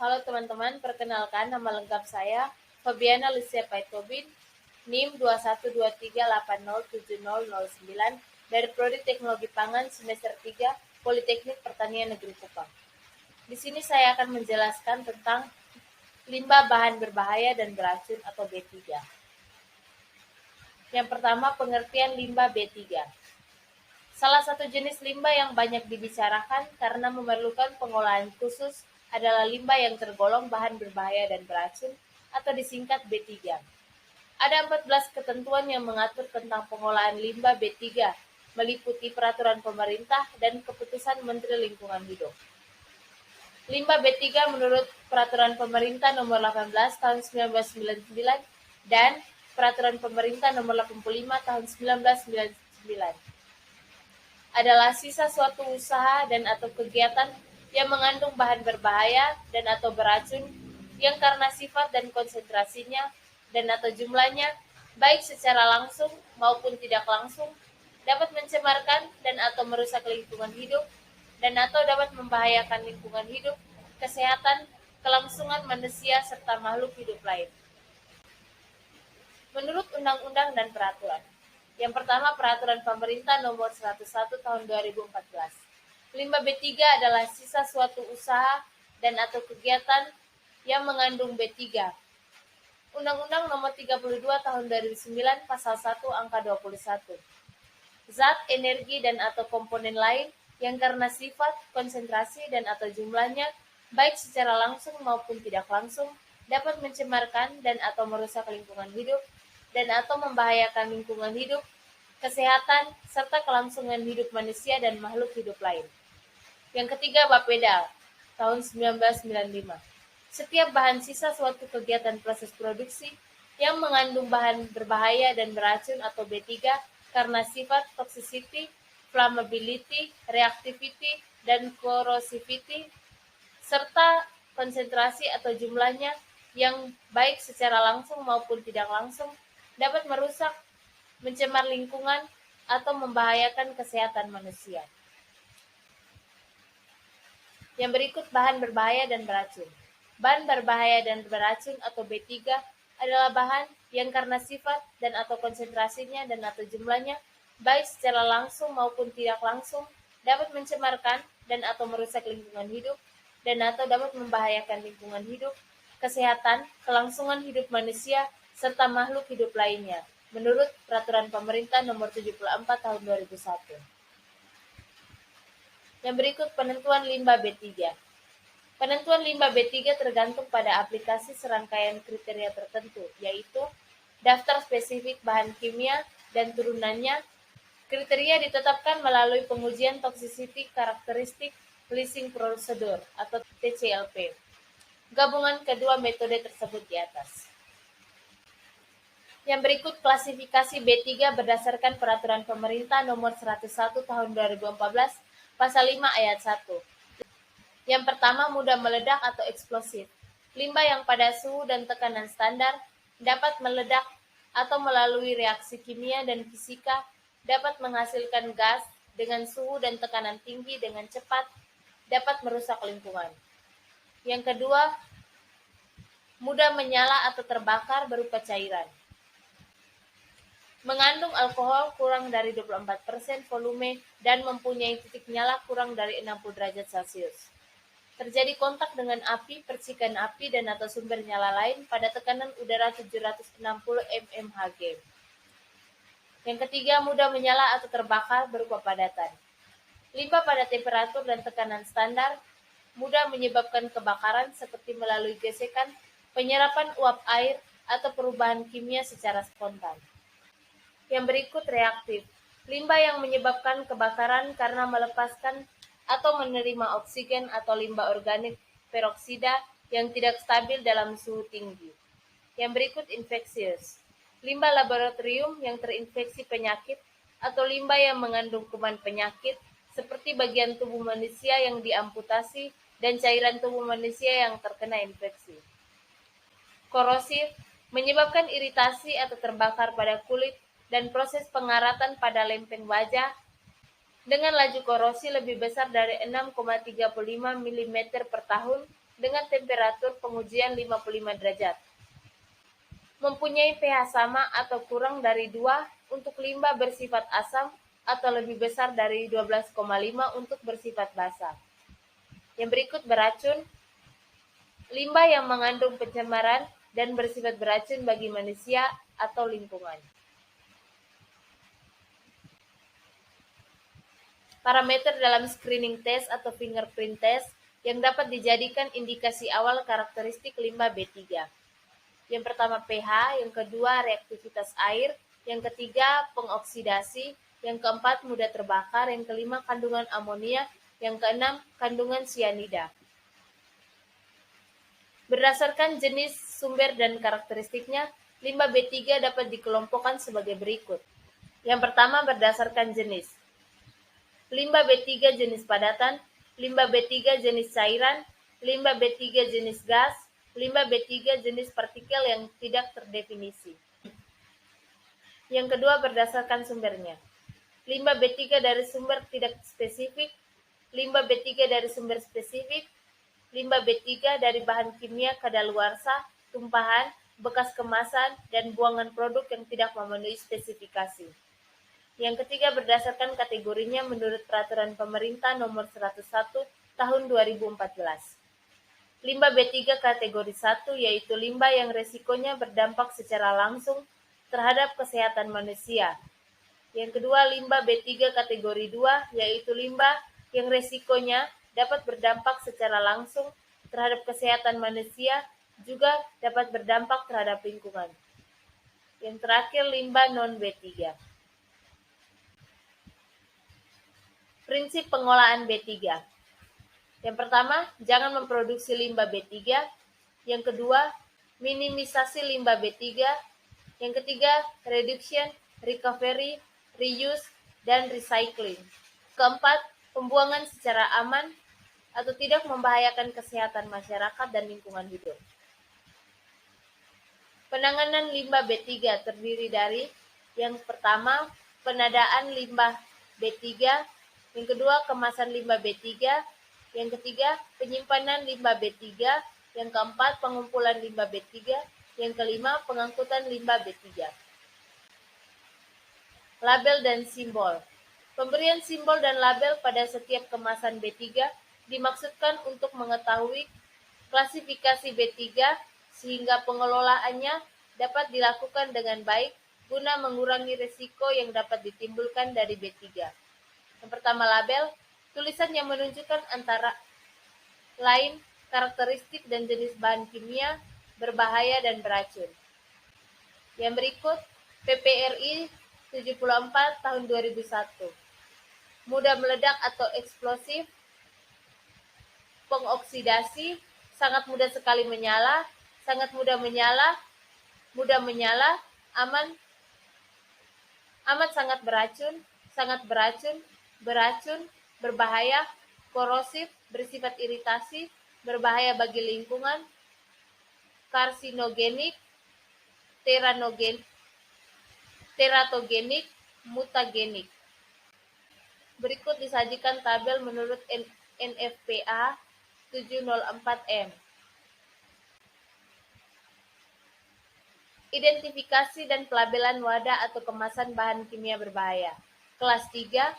Halo teman-teman, perkenalkan nama lengkap saya Fabiana Lucia Paitobin, NIM 2123807009 dari Prodi Teknologi Pangan semester 3 Politeknik Pertanian Negeri Kupang. Di sini saya akan menjelaskan tentang limbah bahan berbahaya dan beracun atau B3. Yang pertama, pengertian limbah B3. Salah satu jenis limbah yang banyak dibicarakan karena memerlukan pengolahan khusus adalah limbah yang tergolong bahan berbahaya dan beracun atau disingkat B3. Ada 14 ketentuan yang mengatur tentang pengolahan limbah B3, meliputi peraturan pemerintah dan keputusan Menteri Lingkungan Hidup. Limbah B3 menurut Peraturan Pemerintah Nomor 18 Tahun 1999 dan Peraturan Pemerintah Nomor 85 Tahun 1999 adalah sisa suatu usaha dan atau kegiatan yang mengandung bahan berbahaya dan atau beracun yang karena sifat dan konsentrasinya dan atau jumlahnya baik secara langsung maupun tidak langsung dapat mencemarkan dan atau merusak lingkungan hidup dan atau dapat membahayakan lingkungan hidup, kesehatan, kelangsungan manusia serta makhluk hidup lain. Menurut undang-undang dan peraturan. Yang pertama, Peraturan Pemerintah Nomor 101 Tahun 2014. Limbah B3 adalah sisa suatu usaha dan atau kegiatan yang mengandung B3. Undang-Undang Nomor 32 Tahun 2009 Pasal 1 Angka 21. Zat, energi, dan atau komponen lain yang karena sifat, konsentrasi, dan atau jumlahnya, baik secara langsung maupun tidak langsung, dapat mencemarkan dan atau merusak lingkungan hidup, dan atau membahayakan lingkungan hidup, kesehatan, serta kelangsungan hidup manusia dan makhluk hidup lain. Yang ketiga, Bapeda, tahun 1995. Setiap bahan sisa suatu kegiatan proses produksi yang mengandung bahan berbahaya dan beracun atau B3 karena sifat toxicity, flammability, reactivity, dan corrosivity, serta konsentrasi atau jumlahnya yang baik secara langsung maupun tidak langsung dapat merusak, mencemar lingkungan, atau membahayakan kesehatan manusia. Yang berikut bahan berbahaya dan beracun. Bahan berbahaya dan beracun atau B3 adalah bahan yang karena sifat dan atau konsentrasinya dan atau jumlahnya, baik secara langsung maupun tidak langsung, dapat mencemarkan dan atau merusak lingkungan hidup, dan atau dapat membahayakan lingkungan hidup, kesehatan, kelangsungan hidup manusia, serta makhluk hidup lainnya, menurut Peraturan Pemerintah Nomor 74 Tahun 2001. Yang berikut penentuan limbah B3. Penentuan limbah B3 tergantung pada aplikasi serangkaian kriteria tertentu, yaitu daftar spesifik bahan kimia dan turunannya. Kriteria ditetapkan melalui pengujian toxicity karakteristik leasing procedure atau TCLP. Gabungan kedua metode tersebut di atas. Yang berikut klasifikasi B3 berdasarkan Peraturan Pemerintah Nomor 101 Tahun 2014 Pasal 5 Ayat 1. Yang pertama, mudah meledak atau eksplosif. Limbah yang pada suhu dan tekanan standar dapat meledak atau melalui reaksi kimia dan fisika dapat menghasilkan gas dengan suhu dan tekanan tinggi dengan cepat, dapat merusak lingkungan. Yang kedua, mudah menyala atau terbakar berupa cairan. Mengandung alkohol kurang dari 24% volume dan mempunyai titik nyala kurang dari 60 derajat Celcius. Terjadi kontak dengan api, percikan api, dan atau sumber nyala lain pada tekanan udara 760 mmHg. Yang ketiga, mudah menyala atau terbakar berupa padatan. Limbah pada temperatur dan tekanan standar mudah menyebabkan kebakaran seperti melalui gesekan, penyerapan uap air, atau perubahan kimia secara spontan. Yang berikut reaktif. Limbah yang menyebabkan kebakaran karena melepaskan atau menerima oksigen atau limbah organik peroksida yang tidak stabil dalam suhu tinggi. Yang berikut infeksius. Limbah laboratorium yang terinfeksi penyakit atau limbah yang mengandung kuman penyakit seperti bagian tubuh manusia yang diamputasi dan cairan tubuh manusia yang terkena infeksi. Korosif, menyebabkan iritasi atau terbakar pada kulit dan proses pengaratan pada lempeng wajah dengan laju korosi lebih besar dari 6,35 mm per tahun dengan temperatur pengujian 55 derajat. Mempunyai pH sama atau kurang dari 2 untuk limbah bersifat asam atau lebih besar dari 12,5 untuk bersifat basa. Yang berikut beracun. Limbah yang mengandung pencemaran dan bersifat beracun bagi manusia atau lingkungan. Parameter dalam screening test atau fingerprint test yang dapat dijadikan indikasi awal karakteristik limbah B3. Yang pertama pH, yang kedua reaktivitas air, yang ketiga pengoksidasi, yang keempat mudah terbakar, yang kelima kandungan amonia, yang keenam kandungan sianida. Berdasarkan jenis sumber dan karakteristiknya, limbah B3 dapat dikelompokkan sebagai berikut. Yang pertama berdasarkan jenis. Limbah B3 jenis padatan, limbah B3 jenis cairan, limbah B3 jenis gas, limbah B3 jenis partikel yang tidak terdefinisi. Yang kedua berdasarkan sumbernya. Limbah B3 dari sumber tidak spesifik, limbah B3 dari sumber spesifik, limbah B3 dari bahan kimia kadaluarsa, tumpahan, bekas kemasan, dan buangan produk yang tidak memenuhi spesifikasi. Yang ketiga berdasarkan kategorinya menurut Peraturan Pemerintah Nomor 101 Tahun 2014. Limbah B3 kategori 1 yaitu limbah yang resikonya berdampak secara langsung terhadap kesehatan manusia. Yang kedua limbah B3 kategori 2 yaitu limbah yang resikonya dapat berdampak secara langsung terhadap kesehatan manusia, juga dapat berdampak terhadap lingkungan. Yang terakhir, limbah non-B3. Prinsip pengolahan B3. Yang pertama, jangan memproduksi limbah B3. Yang kedua, minimisasi limbah B3. Yang ketiga, reduction, recovery, reuse, dan recycling. Keempat, pembuangan secara aman atau tidak membahayakan kesehatan masyarakat dan lingkungan hidup. Penanganan limbah B3 terdiri dari yang pertama, penadaan limbah B3, yang kedua, kemasan limbah B3, yang ketiga, penyimpanan limbah B3, yang keempat, pengumpulan limbah B3, yang kelima, pengangkutan limbah B3. Label dan simbol. Pemberian simbol dan label pada setiap kemasan B3 dimaksudkan untuk mengetahui klasifikasi B3 sehingga pengelolaannya dapat dilakukan dengan baik guna mengurangi risiko yang dapat ditimbulkan dari B3. Yang pertama label, tulisan yang menunjukkan antara lain karakteristik dan jenis bahan kimia berbahaya dan beracun. Yang berikut PPRI 74 tahun 2001. Mudah meledak atau eksplosif, pengoksidasi, sangat mudah sekali menyala, sangat mudah menyala, amat sangat beracun, beracun, berbahaya, korosif, bersifat iritasi, berbahaya bagi lingkungan, karsinogenik, teratogenik, mutagenik. Berikut disajikan tabel menurut NFPA 704M. Identifikasi dan pelabelan wadah atau kemasan bahan kimia berbahaya. Kelas 3,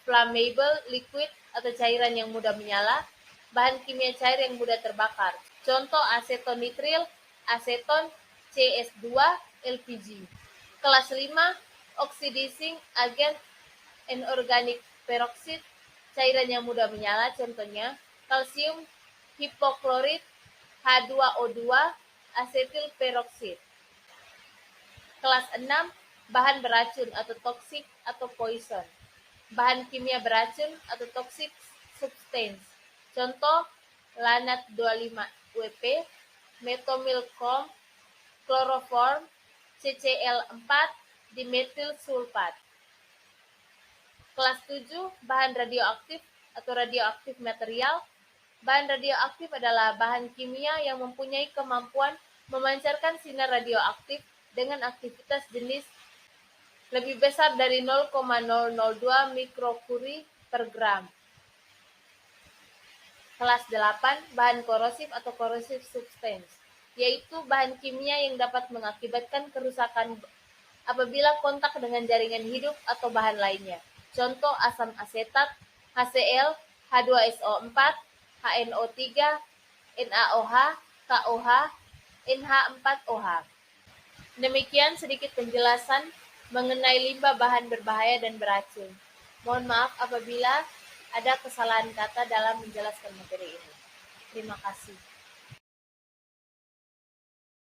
flammable liquid atau cairan yang mudah menyala, bahan kimia cair yang mudah terbakar. Contoh asetonitril, aseton, CS2, LPG. Kelas 5, oxidizing agent inorganic peroxide, cairan yang mudah menyala, contohnya kalsium hipoklorit, H2O2, asetil peroxide. Kelas 6, bahan beracun atau toxic atau poison. Bahan kimia beracun atau toxic substance. Contoh lanat 25WP, metomilcom, chloroform, CCl4, dimetil sulfat. Kelas 7, bahan radioaktif atau radioaktif material. Bahan radioaktif adalah bahan kimia yang mempunyai kemampuan memancarkan sinar radioaktif dengan aktivitas jenis lebih besar dari 0,002 mikrocurie per gram. Kelas 8, bahan korosif atau corrosive substance, yaitu bahan kimia yang dapat mengakibatkan kerusakan apabila kontak dengan jaringan hidup atau bahan lainnya. Contoh asam asetat, HCl, H2SO4, HNO3, NaOH, KOH, NH4OH. Demikian sedikit penjelasan mengenai limbah bahan berbahaya dan beracun. Mohon maaf apabila ada kesalahan kata dalam menjelaskan materi ini. Terima kasih.